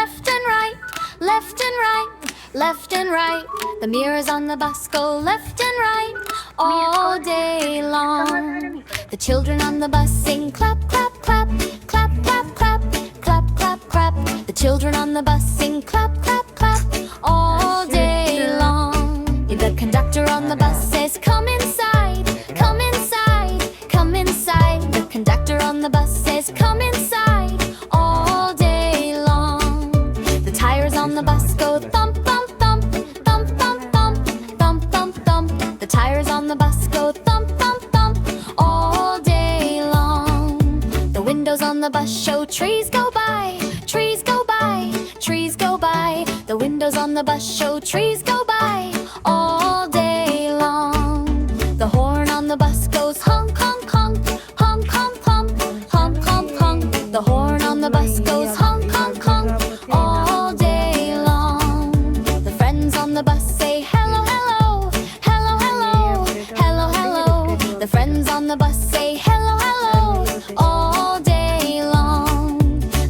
left and right, left and right, left and right. The mirrors on the bus go left and right all day long. The children on the bus sing clap, clap, clap, clap, clap, clap, clap, clap, clap. The children on the bus sing clap, clap, clap all day long. The conductor on the bus says, come inside, come inside, come inside. The conductor on the bus says, come inside all day long. The tires on the bus go thump, thump, thump, thump, thump, thump, thump, thump, thump. The tires on the bus go thump, thump, thump all day long. The windows on the bus show trees go by, trees go by, trees go by. The windows on the bus show trees go by all day long. The horn on the bus goes honk, honk, honk, honk, honk, honk, honk, honk, honk. The horn on the bus goes honk, honk, honk all day long. The friends on the bus say hello, hello, hello, hello, hello, hello. The friends on the bus say hello, hello all day long.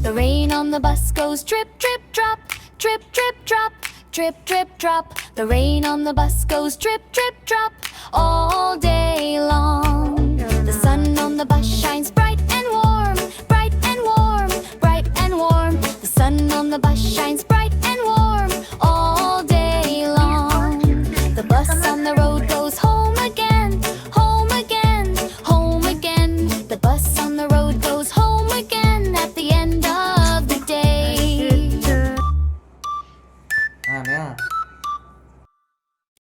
The rain on the bus goes drip, drip, drop, drip, drip, drop, drip, drip, drop. The rain on the bus goes drip, drip, drop all day long. The sun on the bus shines